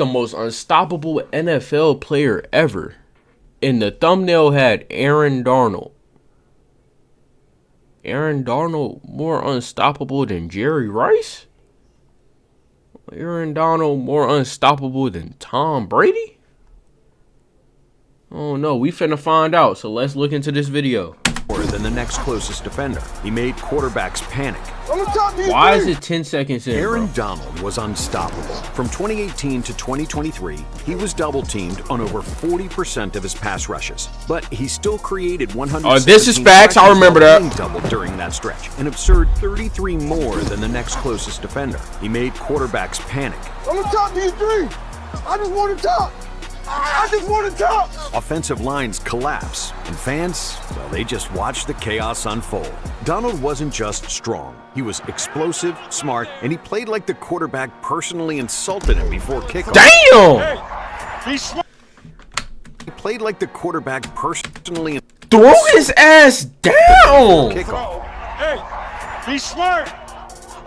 the most unstoppable NFL player ever. And the thumbnail had Aaron Darnold. Aaron Darnold more unstoppable than Jerry Rice? Aaron Donald more unstoppable than Tom Brady? Oh no, we finna find out, so let's look into this video. More than the next closest defender. He made quarterbacks panic. Why is it 10 seconds in, Aaron bro? Donald was unstoppable. From 2018 to 2023, he was double-teamed on over 40% of his pass rushes. But he still created 100. Oh, this is facts. I remember that. Doubled during that stretch. An absurd 33 more than the next closest defender. He made quarterbacks panic. I'm gonna talk to you three. I just want to talk. I just want to talk. Offensive lines collapse, and fans, well, they just watched the chaos unfold. Donald wasn't just strong. He was explosive, smart, and he played like the quarterback personally insulted him before kickoff. Damn! He played like the quarterback personally Throw his ass down! kickoff. Hey, be smart.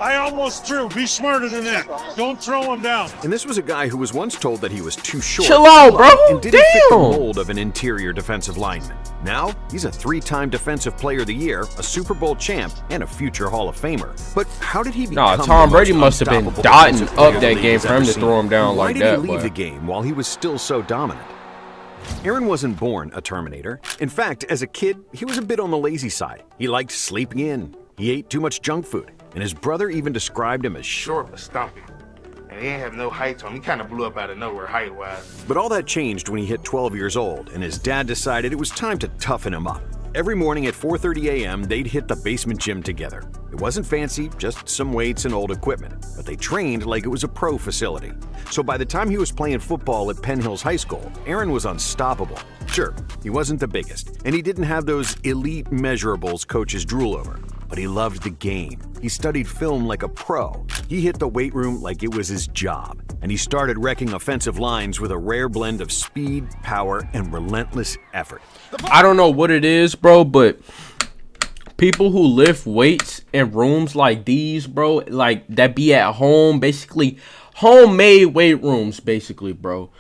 I almost threw. Be smarter than that. Don't throw him down. And this was a guy who was once told that he was too short. Chill out, bro. And didn't fit the Damn. mold of an interior defensive lineman. Now, he's a 3-time Defensive Player of the Year, a Super Bowl champ, and a future Hall of Famer. But how did he become Tom the Brady most must have been unstoppable dotting defensive player up the that league game has for him ever to seen? throw him down Why like did that, he leave but- the game while he was still so dominant? Aaron wasn't born a Terminator. In fact, as a kid, he was a bit on the lazy side. He liked sleeping in. He ate too much junk food. And his brother even described him as short. Short but stumpy. And he ain't have no height to him. He kind of blew up out of nowhere height-wise. But all that changed when he hit 12 years old, and his dad decided it was time to toughen him up. Every morning at 4:30 a.m., they'd hit the basement gym together. It wasn't fancy, just some weights and old equipment, but they trained like it was a pro facility. So by the time he was playing football at Penn Hills High School, Aaron was unstoppable. Sure, he wasn't the biggest, and he didn't have those elite measurables coaches drool over, but he loved the game. He studied film like a pro. He hit the weight room like it was his job, and he started wrecking offensive lines with a rare blend of speed, power, and relentless effort. I don't know what it is, bro, but people who lift weights in rooms like these, bro, like that be at home, basically homemade weight rooms, basically, bro.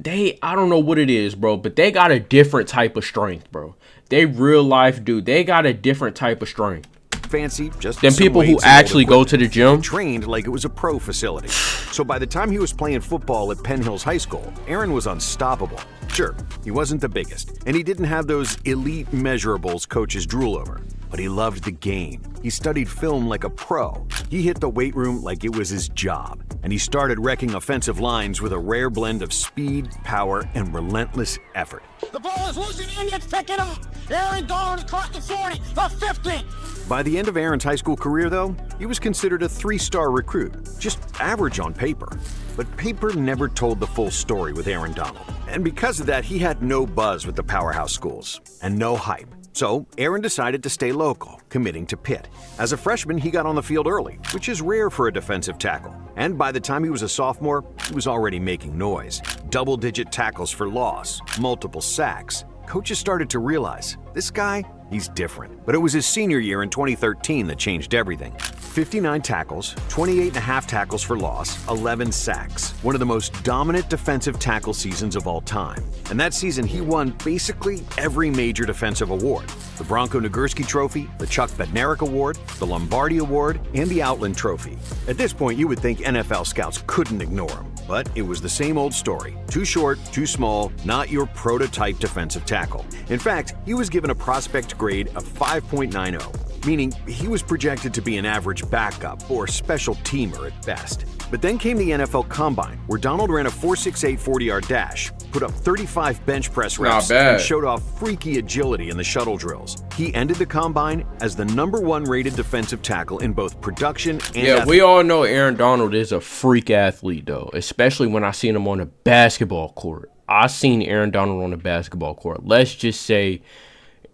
I don't know what it is, bro, but they got a different type of strength, bro. They real life do. They got a different type of strength. Fancy, just Than some people who weights and old actually go to the equipment. gym. Trained like it was a pro facility. So by the time he was playing football at Penn Hills High School, Aaron was unstoppable. Sure, he wasn't the biggest, and he didn't have those elite measurables coaches drool over, but he loved the game. He studied film like a pro. He hit the weight room like it was his job, and he started wrecking offensive lines with a rare blend of speed, power, and relentless effort. The ball is loose and Indians pick it up. Aaron Donald caught the 40, the 50. By the end of Aaron's high school career, though, he was considered a 3-star recruit, just average on paper. But paper never told the full story with Aaron Donald. And because of that, he had no buzz with the powerhouse schools and no hype. So Aaron decided to stay local, committing to Pitt. As a freshman, he got on the field early, which is rare for a defensive tackle. And by the time he was a sophomore, he was already making noise. Double-digit tackles for loss, multiple sacks. Coaches started to realize, this guy, he's different. But it was his senior year in 2013 that changed everything. 59 tackles, 28.5 tackles for loss, 11 sacks. One of the most dominant defensive tackle seasons of all time. And that season, he won basically every major defensive award. The Bronco Nagurski Trophy, the Chuck Bednarik Award, the Lombardi Award, and the Outland Trophy. At this point, you would think NFL scouts couldn't ignore him. But it was the same old story. Too short, too small, not your prototype defensive tackle. In fact, he was given a prospect grade of 5.90, meaning he was projected to be an average backup or special teamer at best. But then came the NFL Combine, where Donald ran a 4.68 40-yard dash, put up 35 bench press reps, and showed off freaky agility in the shuttle drills. He ended the Combine as the #1 rated defensive tackle in both production and Yeah, we all know Aaron Donald is a freak athlete, though, especially when I seen him on a basketball court. I seen Aaron Donald on the basketball court. Let's just say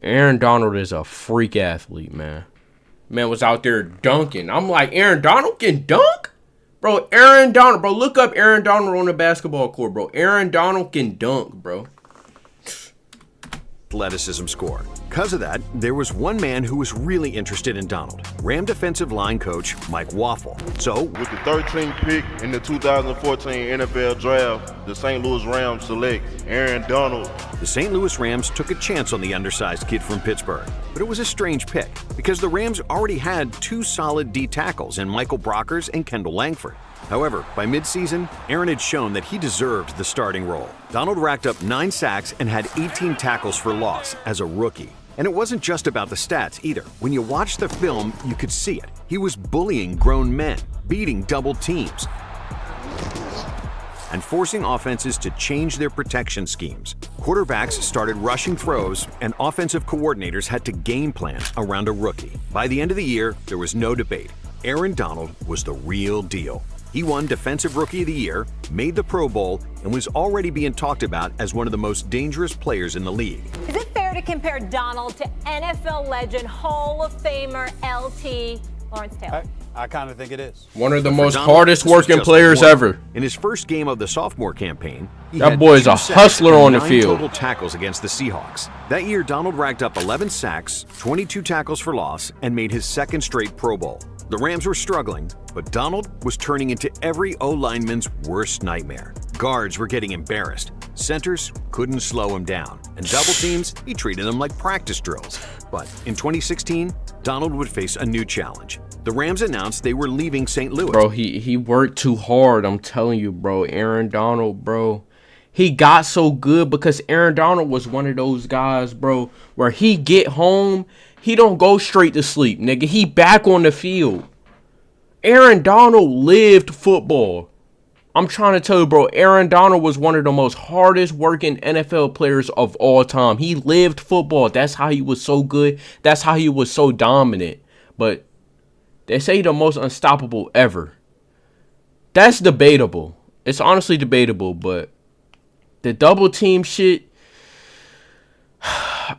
Aaron Donald is a freak athlete, man. Man was out there dunking. I'm like, Aaron Donald can dunk? Bro, Aaron Donald, bro, look up Aaron Donald on the basketball court, bro. Aaron Donald can dunk, bro. athleticism score. because of that, there was one man who was really interested in Donald, Ram defensive line coach Mike Waffle. So, with the 13th pick in the 2014 NFL Draft, the St. Louis Rams select Aaron Donald. The St. Louis Rams took a chance on the undersized kid from Pittsburgh, but it was a strange pick because the Rams already had two solid D tackles in Michael Brockers and Kendall Langford. However, by midseason, Aaron had shown that he deserved the starting role. Donald racked up 9 sacks and had 18 tackles for loss as a rookie. And it wasn't just about the stats either. When you watched the film, you could see it. He was bullying grown men, beating double teams, and forcing offenses to change their protection schemes. Quarterbacks started rushing throws, and offensive coordinators had to game plan around a rookie. By the end of the year, there was no debate. Aaron Donald was the real deal. He won Defensive Rookie of the Year, made the Pro Bowl, and was already being talked about as one of the most dangerous players in the league. Is it fair to compare Donald to NFL legend, Hall of Famer, LT, Lawrence Taylor? I kind of think it is. One of the For most Donald, hardest this was working just players one. ever. In his first game of the sophomore campaign, he That had boy is 2 a sacks hustler and on the 9 field. total tackles against the Seahawks. That year, Donald racked up 11 sacks, 22 tackles for loss, and made his second straight Pro Bowl. The Rams were struggling, but Donald was turning into every O-lineman's worst nightmare. Guards were getting embarrassed. Centers couldn't slow him down. And double teams, he treated them like practice drills. But in 2016, Donald would face a new challenge. The Rams announced they were leaving St. Louis. Bro, he worked too hard. I'm telling you, bro. Aaron Donald, bro. He got so good because Aaron Donald was one of those guys, bro, where he get home, he don't go straight to sleep, nigga. He back on the field. Aaron Donald lived football. I'm trying to tell you, bro, Aaron Donald was one of the most hardest working NFL players of all time. He lived football. That's how he was so good. That's how he was so dominant. But they say the most unstoppable ever. That's debatable. It's honestly debatable, but the double team shit,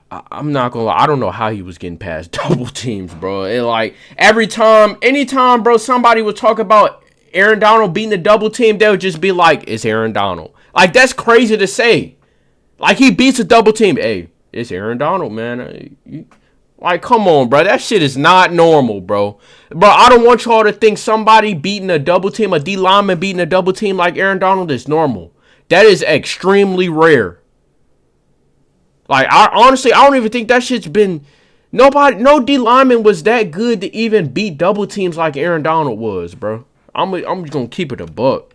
I'm not gonna lie. I don't know how he was getting past double teams, bro. It like anytime, bro, somebody would talk about Aaron Donald beating the double team, they would just be like, it's Aaron Donald. Like, that's crazy to say. Like, he beats a double team. Hey, it's Aaron Donald, man. Like, come on, bro. That shit is not normal, bro. Bro, I don't want y'all to think somebody beating a double team, a D lineman beating a double team like Aaron Donald is normal. That is extremely rare. Like, I don't even think that shit's been... No D lineman was that good to even beat double teams like Aaron Donald was, bro. I'm just going to keep it a buck.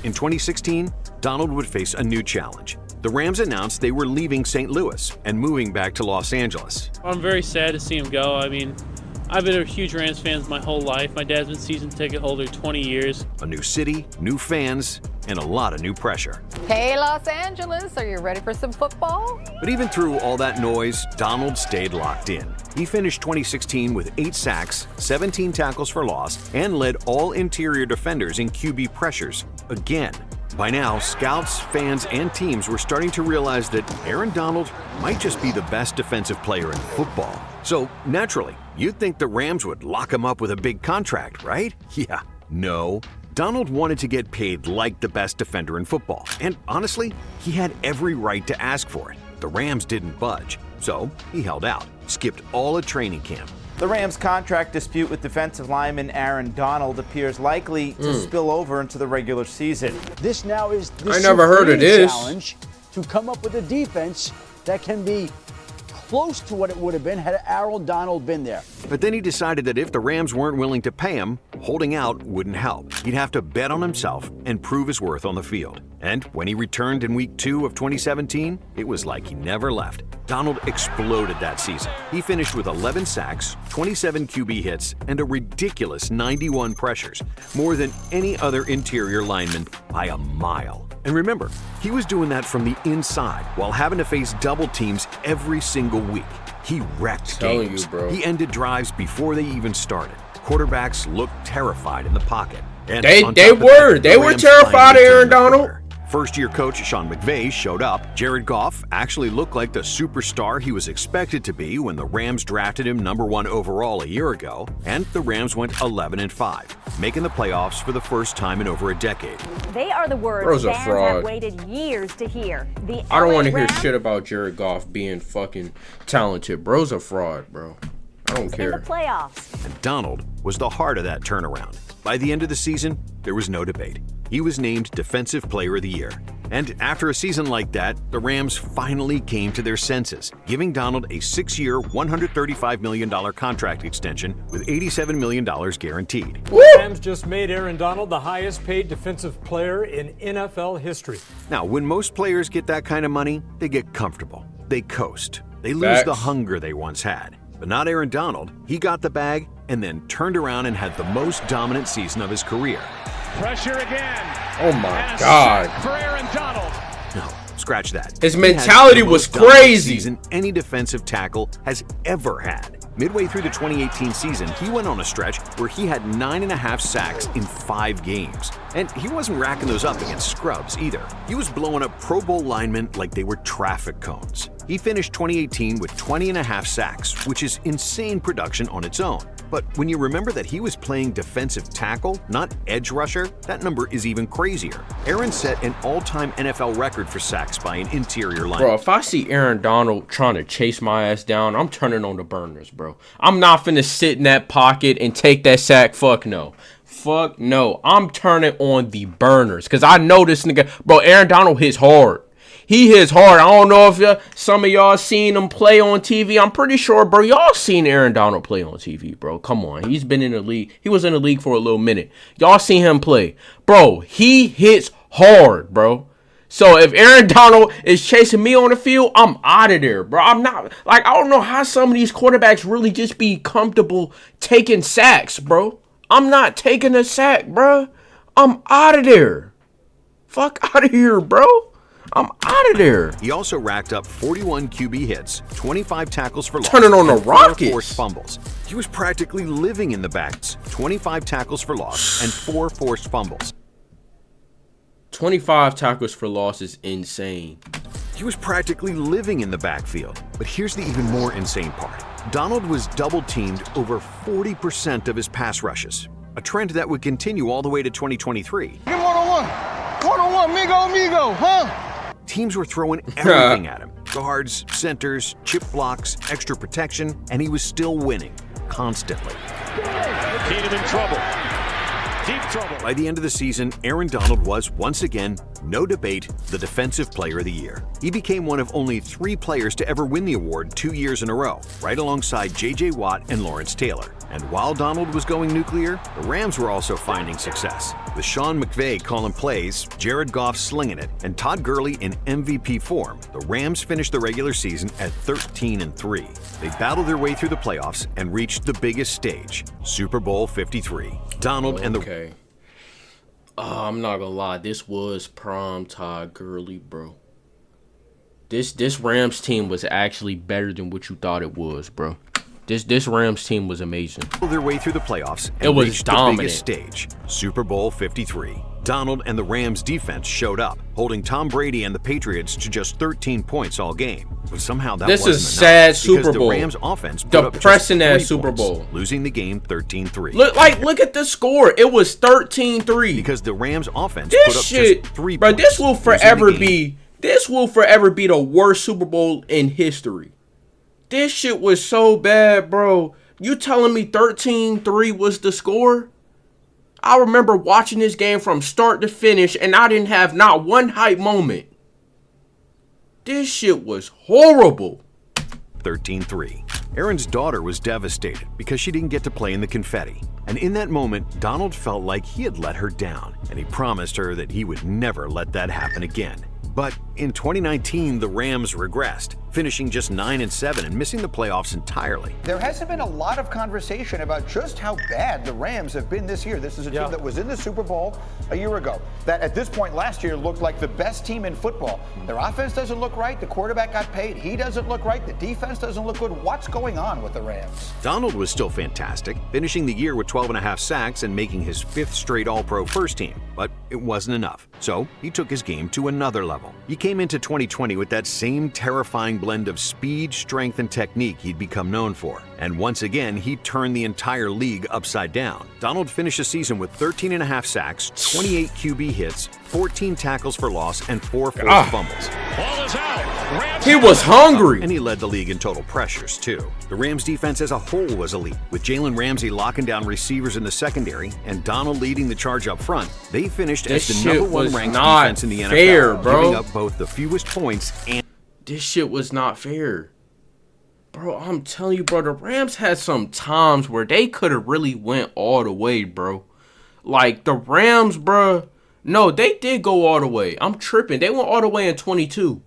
In 2016, Donald would face a new challenge. The Rams announced they were leaving St. Louis and moving back to Los Angeles. I'm very sad to see him go. I mean, I've been a huge Rams fan my whole life. My dad's been season ticket holder 20 years. A new city, new fans, and a lot of new pressure. Hey, Los Angeles, are you ready for some football? But even through all that noise, Donald stayed locked in. He finished 2016 with 8 sacks, 17 tackles for loss, and led all interior defenders in QB pressures again. By now, scouts, fans, and teams were starting to realize that Aaron Donald might just be the best defensive player in football. So, naturally, you'd think the Rams would lock him up with a big contract, right? Yeah, no. Donald wanted to get paid like the best defender in football. And honestly, he had every right to ask for it. The Rams didn't budge, so he held out, skipped all of training camp. The Rams' contract dispute with defensive lineman Aaron Donald appears likely to spill over into the regular season. This now is the I never heard of this. challenge to come up with a defense that can be close to what it would have been had Aaron Donald been there. But then he decided that if the Rams weren't willing to pay him, holding out wouldn't help. He'd have to bet on himself and prove his worth on the field. And when he returned in week 2 of 2017, it was like he never left. Donald exploded that season. He finished with 11 sacks, 27 QB hits, and a ridiculous 91 pressures, more than any other interior lineman by a mile. And remember, he was doing that from the inside while having to face double teams every single week. He wrecked games. You, bro. He ended drives before they even started. Quarterbacks looked terrified in the pocket. And They on top of that, were the Rams terrified of finally Aaron turned the Donald. corner. First-year coach Sean McVay showed up. Jared Goff actually looked like the superstar he was expected to be when the Rams drafted him #1 overall a year ago, and the Rams went 11-5, making the playoffs for the first time in over a decade. They are the words Bro's a fans fraud. have waited years to hear. The I don't LA want to hear Rams shit about Jared Goff being fucking talented. Bro's a fraud, bro. I don't in the care. playoffs. And Donald was the heart of that turnaround. By the end of the season, there was no debate. He was named Defensive Player of the Year. And after a season like that, the Rams finally came to their senses, giving Donald a 6-year, $135 million contract extension with $87 million guaranteed. The Rams just made Aaron Donald the highest paid defensive player in NFL history. Now, when most players get that kind of money, they get comfortable. They coast. They lose the hunger they once had. But not Aaron Donald. He got the bag and then turned around and had the most dominant season of his career. Pressure again. Oh my God. For Aaron Donald. No, scratch that. His He had mentality the was most dominant crazy. Season any defensive tackle has ever had. Midway through the 2018 season, he went on a stretch where he had 9.5 sacks in 5 games. And he wasn't racking those up against scrubs either. He was blowing up Pro Bowl linemen like they were traffic cones. He finished 2018 with 20.5 sacks, which is insane production on its own. But when you remember that he was playing defensive tackle, not edge rusher, that number is even crazier. Aaron set an all-time NFL record for sacks by an interior lineman. Bro, if I see Aaron Donald trying to chase my ass down, I'm turning on the burners, bro. I'm not finna sit in that pocket and take that sack. Fuck no. Fuck no. I'm turning on the burners because I know this nigga. Bro, Aaron Donald hits hard. He hits hard. I don't know if some of y'all seen him play on TV. I'm pretty sure, bro, y'all seen Aaron Donald play on TV, bro. Come on. He's been in the league. He was in the league for a little minute. Y'all seen him play. Bro, he hits hard, bro. So if Aaron Donald is chasing me on the field, I'm out of there, bro. I'm not, like, I don't know how some of these quarterbacks really just be comfortable taking sacks, bro. I'm not taking a sack, bro. I'm out of there. Fuck out of here, bro. I'm out of there. He also racked up 41 QB hits, 25 tackles for loss, Turning on the and 4 Rockets. forced fumbles. He was practically living in the backs, 25 tackles for loss and 4 forced fumbles. 25 tackles for loss is insane. He was practically living in the backfield. But here's the even more insane part. Donald was double-teamed over 40% of his pass rushes, a trend that would continue all the way to 2023. Get one-on-one. One-on-one, migo, huh? Teams were throwing everything at him. Guards, centers, chip blocks, extra protection, and he was still winning, constantly. Keenum in trouble. Deep trouble. By the end of the season, Aaron Donald was, once again, no debate, the Defensive Player of the Year. He became one of only 3 players to ever win the award 2 years in a row, right alongside J.J. Watt and Lawrence Taylor. And while Donald was going nuclear, the Rams were also finding success. With Sean McVay calling plays, Jared Goff slinging it, and Todd Gurley in MVP form, the Rams finished the regular season at 13-3. They battled their way through the playoffs and reached the biggest stage, Super Bowl 53. Donald and the... Okay. I'm not gonna lie. This was prime Todd Gurley, bro. This Rams team was actually better than what you thought it was, bro. This Rams team was amazing. Their way through the playoffs and It was reached dominant. the biggest stage, Super Bowl 53. Donald and the Rams defense showed up, holding Tom Brady and the Patriots to just 13 points all game. But somehow that This wasn't is enough, sad because Super Bowl. The Rams offense put up just Depressing 3 ass Super points, Bowl. losing the game 13-3. Look at the score. It was 13-3. Because the Rams offense This put up shit, just 3 bro. points. This will losing the forever game. be. This will forever be the worst Super Bowl in history. This shit was so bad, bro. You telling me 13-3 was the score? I remember watching this game from start to finish, and I didn't have not one hype moment. This shit was horrible. 13-3. Aaron's daughter was devastated because she didn't get to play in the confetti. And in that moment, Donald felt like he had let her down, and he promised her that he would never let that happen again. But in 2019, the Rams regressed, finishing just 9-7 and missing the playoffs entirely. There hasn't been a lot of conversation about just how bad the Rams have been this year. This is a team that was in the Super Bowl a year ago, that at this point last year looked like the best team in football. Their offense doesn't look right. The quarterback got paid. He doesn't look right. The defense doesn't look good. What's going on with the Rams? Donald was still fantastic, finishing the year with 12.5 sacks and making his 5th straight All-Pro first team. but it wasn't enough. So he took his game to another level. He came into 2020 with that same terrifying blend of speed, strength, and technique he'd become known for. And once again, he turned the entire league upside down. Donald finished the season with 13.5 sacks, 28 QB hits, 14 tackles for loss, and 4 forced fumbles. Ball is out. He was hungry. And he led the league in total pressures, too. The Rams defense as a whole was elite, with Jalen Ramsey locking down receivers in the secondary and Donald leading the charge up front. They finished as the #1 ranked defense in the NFL, giving up both the fewest points and... This shit was not fair. Bro, I'm telling you, bro, the Rams had some times where they could have really went all the way, bro. Like, the Rams, bro, no, they did go all the way. I'm tripping. They went all the way in 22.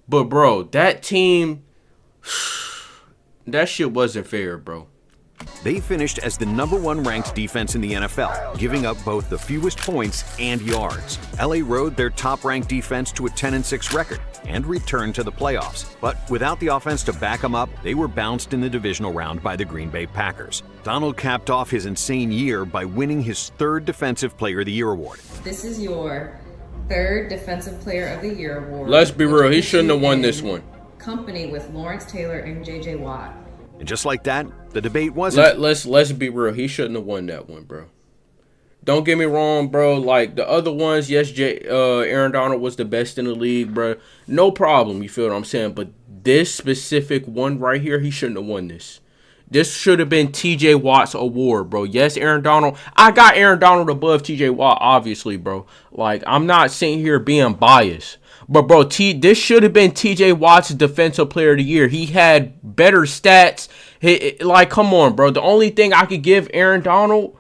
But, bro, that team, that shit wasn't fair, bro. They finished as the #1 ranked defense in the NFL, giving up both the fewest points and yards. LA rode their top-ranked defense to a 10-6 record and returned to the playoffs. But without the offense to back them up, they were bounced in the divisional round by the Green Bay Packers. Donald capped off his insane year by winning his 3rd Defensive Player of the Year award. This is your 3rd Defensive Player of the Year award. Let's be real, he shouldn't have won this one. Company with Lawrence Taylor and J.J. Watt. And just like that, the debate wasn't... Let's be real. He shouldn't have won that one, bro. Don't get me wrong, bro. Like, the other ones, yes, Aaron Donald was the best in the league, bro. No problem, you feel what I'm saying? But this specific one right here, he shouldn't have won this. This should have been T.J. Watt's award, bro. Yes, Aaron Donald. I got Aaron Donald above T.J. Watt, obviously, bro. Like, I'm not sitting here being biased. But, bro, this should have been T.J. Watt's Defensive Player of the Year. He had better stats. Like, come on, bro. The only thing I could give Aaron Donald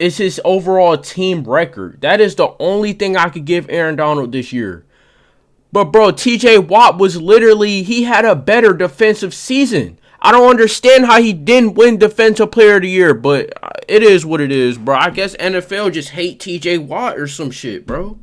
is his overall team record. That is the only thing I could give Aaron Donald this year. But, bro, T.J. Watt was literally, he had a better defensive season. I don't understand how he didn't win Defensive Player of the Year, but it is what it is, bro. I guess NFL just hate T.J. Watt or some shit, bro.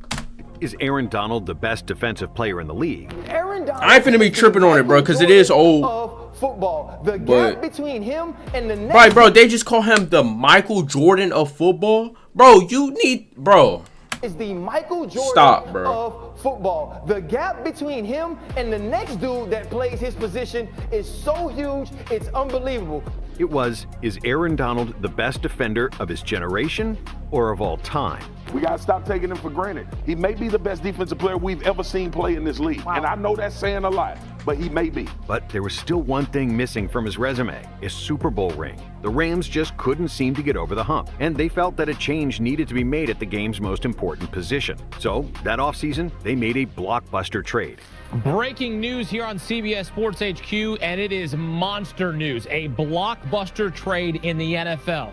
Is Aaron Donald the best defensive player in the league? I ain't finna be tripping on it, bro, because it is old. Football. The gap between him and the next... Right, bro, they just call him the Michael Jordan of football. Bro, you need... Bro. Is the Michael Jordan of football. The gap between him and the next dude that plays his position is so huge, it's unbelievable. It was, is Aaron Donald the best defender of his generation or of all time? We got to stop taking him for granted. He may be the best defensive player we've ever seen play in this league. Wow. And I know that's saying a lot, but he may be. But there was still one thing missing from his resume, a Super Bowl ring. The Rams just couldn't seem to get over the hump, and they felt that a change needed to be made at the game's most important position. So, that offseason, they made a blockbuster trade. Breaking news here on CBS Sports HQ, and it is monster news. A blockbuster trade in the NFL.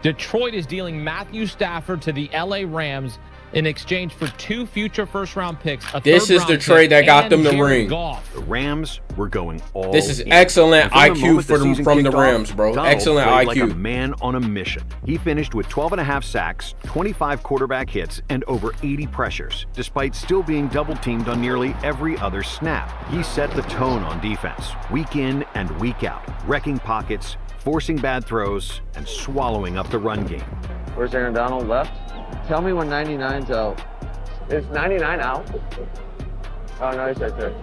Detroit is dealing Matthew Stafford to the LA Rams in exchange for 2 future first-round picks. This is the trade that got them the ring. The Rams were going all This is excellent IQ from the Rams, bro. Excellent IQ. Like a man on a mission. He finished with 12.5 sacks, 25 quarterback hits, and over 80 pressures, despite still being double-teamed on nearly every other snap. He set the tone on defense, week in and week out, wrecking pockets, forcing bad throws, and swallowing up the run game. Where's Aaron Donald left? Tell me when 99's out. Is 99 out? Oh, no, he's right there.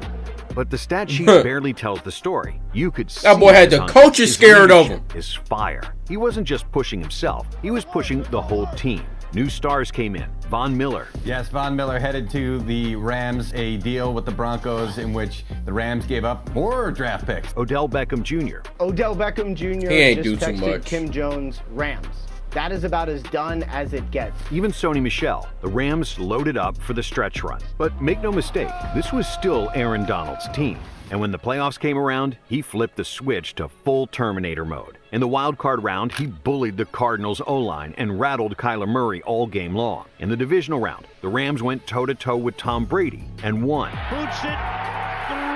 But the stat sheet barely tells the story. You could see that boy had the coaches scared of him. His fire. He wasn't just pushing himself. He was pushing the whole team. New stars came in. Von Miller. Yes, Von Miller headed to the Rams, a deal with the Broncos in which the Rams gave up more draft picks. Odell Beckham Jr. Odell Beckham Jr. He ain't just do too texted much. Kim Jones, Rams. That is about as done as it gets. Even Sony Michel. The Rams loaded up for the stretch run. But make no mistake, this was still Aaron Donald's team. And when the playoffs came around, he flipped the switch to full Terminator mode. In the wild card round, he bullied the Cardinals' O-line and rattled Kyler Murray all game long. In the divisional round, the Rams went toe-to-toe with Tom Brady and won. Boots it through.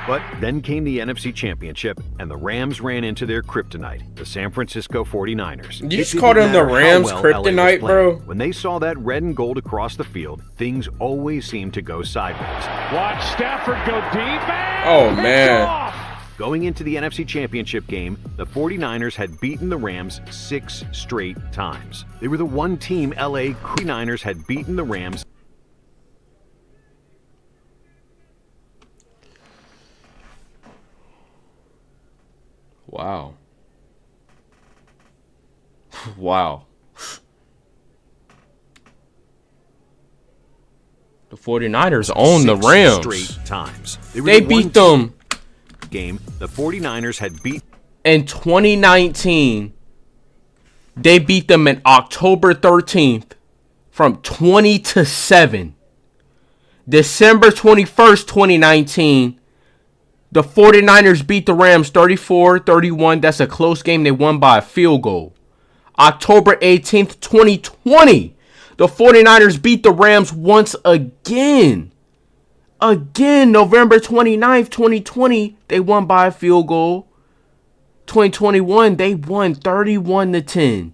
But then came the NFC Championship, and the Rams ran into their kryptonite, the San Francisco 49ers. You just called them the Rams kryptonite, bro? When they saw that red and gold across the field, things always seemed to go sideways. Watch Stafford go deep. Oh, man. Going into the NFC Championship game, the 49ers had beaten the Rams 6 straight times. They were the one team LA 49ers had beaten the Rams. Wow. Wow. The 49ers own the Rams. Straight times. They beat them. Game the 49ers had beat in 2019. They beat them in October 13th from 20-7. December 21st, 2019, the 49ers beat the Rams 34-31. That's a close game. They won by a field goal. October 18th, 2020, the 49ers beat the Rams once again. Again, November 29th, 2020, they won by a field goal. 2021, they won 31-10.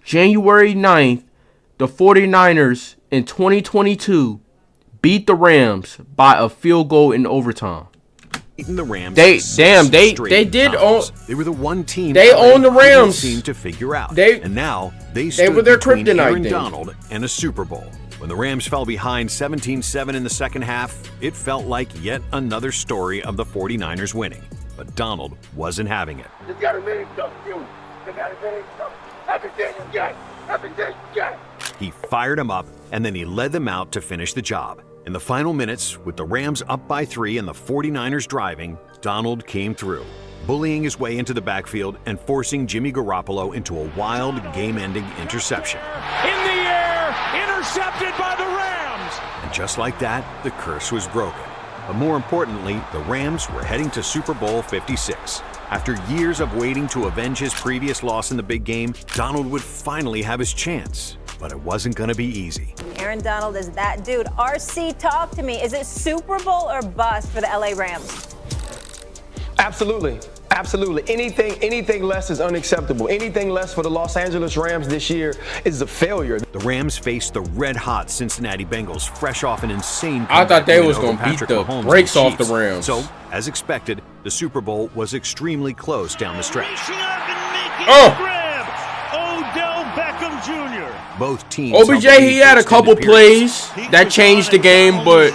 January 9th, the 49ers in 2022 beat the Rams by a field goal in overtime. The Rams they did own. They were the one team they own the Rams. Seemed to figure out. And now they stood were their between kryptonite Aaron thing. Donald and a Super Bowl. When the Rams fell behind 17-7 in the second half, it felt like yet another story of the 49ers winning. But Donald wasn't having it. Just got a minute stuff, you. Just got a minute stuff. Everything you got. Everything you got. He fired him up, and then he led them out to finish the job. In the final minutes, with the Rams up by 3 and the 49ers driving, Donald came through, bullying his way into the backfield and forcing Jimmy Garoppolo into a wild, game-ending interception. In the air, intercepted by the Rams. And just like that, the curse was broken. But more importantly, the Rams were heading to Super Bowl 56. After years of waiting to avenge his previous loss in the big game, Donald would finally have his chance. But it wasn't going to be easy. Aaron Donald is that dude. RC, talk to me. Is it Super Bowl or bust for the LA Rams? Absolutely. Absolutely. Anything less is unacceptable. Anything less for the Los Angeles Rams this year is a failure. The Rams faced the red-hot Cincinnati Bengals fresh off an insane I thought they win was over going to beat Patrick the Mahomes and brakes off the Chiefs. Rams. So, as expected, the Super Bowl was extremely close down the stretch. Odell Beckham Jr. Both teams. OBJ, he had a couple plays that changed the game, but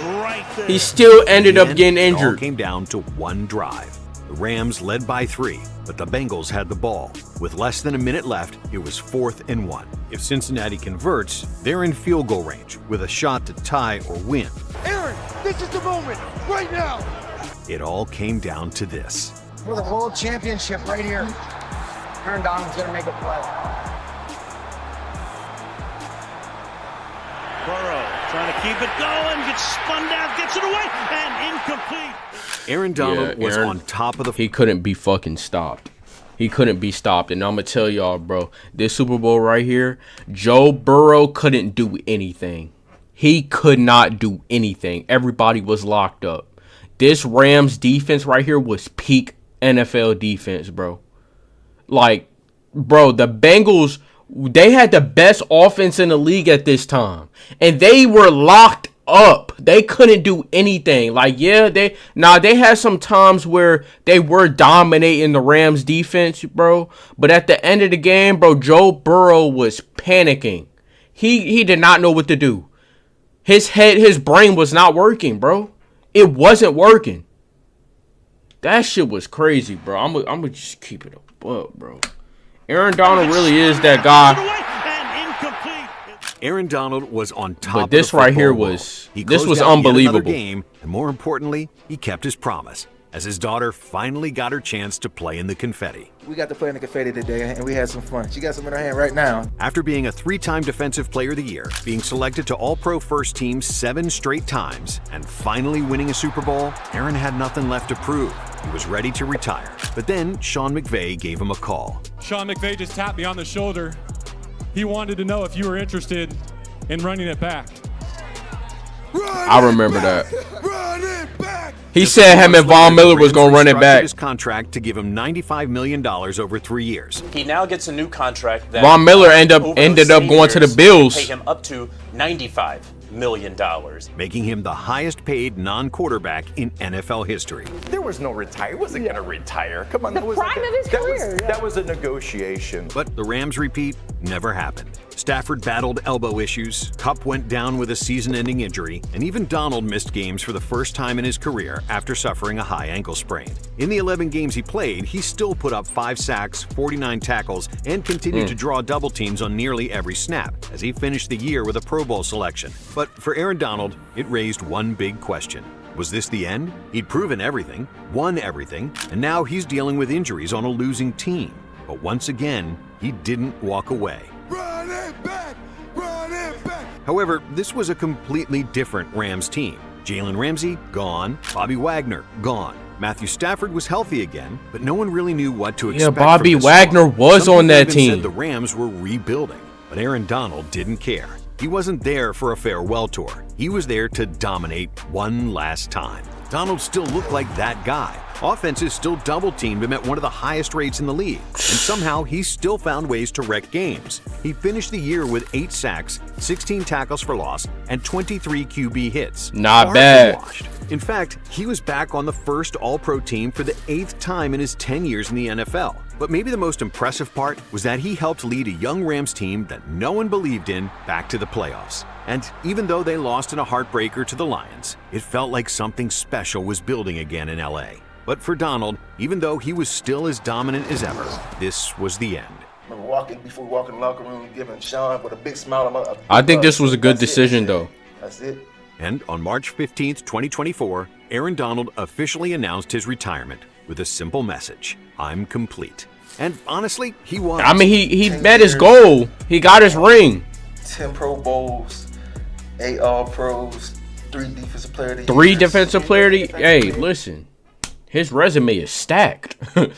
he still ended up getting It all injured. came down to one drive. The Rams led by 3, but the Bengals had the ball. With less than a minute left, it was 4th and 1. If Cincinnati converts, they're in field goal range with a shot to tie or win. Aaron, this is the moment. Right now. It all came down to this. For the world championship right here. Aaron Donald's going to make a play. Burrow trying to keep it going, gets spun down, gets it away, and incomplete. Aaron Donald was Aaron, on top of the... He couldn't be fucking stopped. He couldn't be stopped. And I'm going to tell y'all, bro, this Super Bowl right here, Joe Burrow couldn't do anything. He could not do anything. Everybody was locked up. This Rams defense right here was peak NFL defense, bro. Like, bro, the Bengals, they had the best offense in the league at this time. And they were locked up. They couldn't do anything. Like, yeah, they had some times where they were dominating the Rams defense, bro. But at the end of the game, bro, Joe Burrow was panicking. He did not know what to do. His brain was not working, bro. It wasn't working. That shit was crazy, bro. I'm gonna just keep it up, bro. Aaron Donald really is that guy. Aaron Donald was on top. But this of the right here football was world. this was He closed out yet unbelievable. another game, and more importantly, he kept his promise as his daughter finally got her chance to play in the confetti. We got to play in the confetti today, and we had some fun. She got some in her hand right now. After being a 3-time Defensive Player of the Year, being selected to All-Pro First Team 7 straight times, and finally winning a Super Bowl, Aaron had nothing left to prove. He was ready to retire. But then Sean McVay gave him a call. Sean McVay just tapped me on the shoulder. He wanted to know if you were interested in running it back. I remember that. He said him and Von Miller was going to run it back. His contract to give him $95 million over 3 years. He now gets a new contract that Von Miller ended up over those going same to the years, Bills. Pay him up to $95 million. Making him the highest paid non-quarterback in NFL history. There was no retire. He wasn't going to retire. Come on, that was prime of his career. That was a negotiation. But the Rams repeat never happened. Stafford battled elbow issues, Kupp went down with a season-ending injury, and even Donald missed games for the first time in his career after suffering a high ankle sprain. In the 11 games he played, he still put up 5 sacks, 49 tackles, and continued to draw double teams on nearly every snap, as he finished the year with a Pro Bowl selection. But for Aaron Donald, it raised one big question. Was this the end? He'd proven everything, won everything, and now he's dealing with injuries on a losing team. But once again, he didn't walk away. Run it back! Run it back! However, this was a completely different Rams team. Jalen Ramsey, gone. Bobby Wagner, gone. Matthew Stafford was healthy again, but no one really knew what to expect. Yeah, Bobby Wagner was on that team. Said the Rams were rebuilding, but Aaron Donald didn't care. He wasn't there for a farewell tour. He was there to dominate one last time. Donald still looked like that guy. Offenses still double-teamed him at one of the highest rates in the league, and somehow he still found ways to wreck games. He finished the year with 8 sacks, 16 tackles for loss, and 23 QB hits. Not bad. In fact, he was back on the first All-Pro team for the 8th time in his 10 years in the NFL. But maybe the most impressive part was that he helped lead a young Rams team that no one believed in back to the playoffs. And even though they lost in a heartbreaker to the Lions, it felt like something special was building again in LA. But for Donald, even though he was still as dominant as ever, this was the end. Before we walk in the locker room, giving Sean with a big smile on my. I think this was a good decision, though. That's it. And on March 15th, 2024, Aaron Donald officially announced his retirement with a simple message: I'm complete. And honestly, he was. I mean, he met his goal. He got his ring. 10 Pro Bowls, 8 All-Pros, 3 Defensive Player of the Year. 3 Defensive Player of the Year. Hey, listen. His resume is stacked. The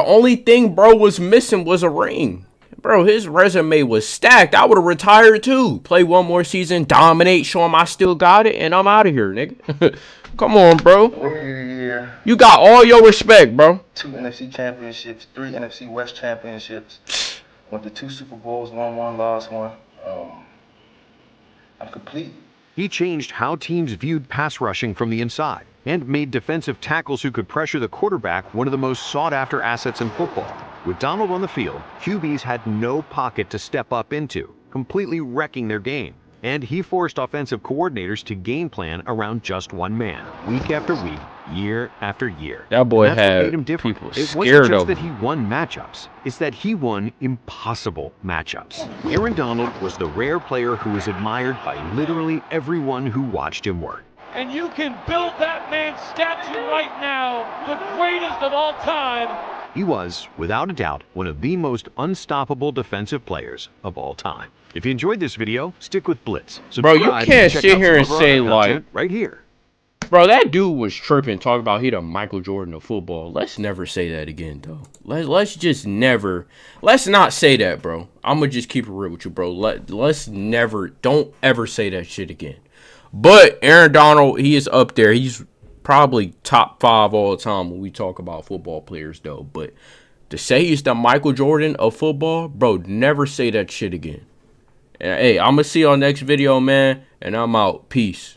only thing bro was missing was a ring. Bro, his resume was stacked. I would have retired too. Play one more season, dominate, show him I still got it, and I'm out of here, nigga. Come on, bro. You got all your respect, bro. 2 NFC championships, 3 NFC West championships. Went to 2 Super Bowls, won 1, lost 1. I'm complete. He changed how teams viewed pass rushing from the inside and made defensive tackles who could pressure the quarterback one of the most sought-after assets in football. With Donald on the field, QBs had no pocket to step up into, completely wrecking their game. And he forced offensive coordinators to game plan around just one man, week after week, year after year. That boy had people It scared wasn't just of that him. he won matchups, it's that he won impossible matchups. Aaron Donald was the rare player who was admired by literally everyone who watched him work. And you can build that man's statue right now, the greatest of all time. He was, without a doubt, one of the most unstoppable defensive players of all time. If you enjoyed this video, stick with Blitz. Bro, you Subscribe can't and check sit out here some and of our say other like, content right here. bro, that dude was tripping, talking about he the Michael Jordan of football. Let's never say that again, though. Let's just never. Let's not say that, bro. I'm gonna just keep it real with you, bro. Let's never. Don't ever say that shit again. But Aaron Donald, he is up there. He's probably top 5 all the time when we talk about football players, though. But to say he's the Michael Jordan of football, bro, never say that shit again. Hey, I'm going to see you on next video, man, and I'm out. Peace.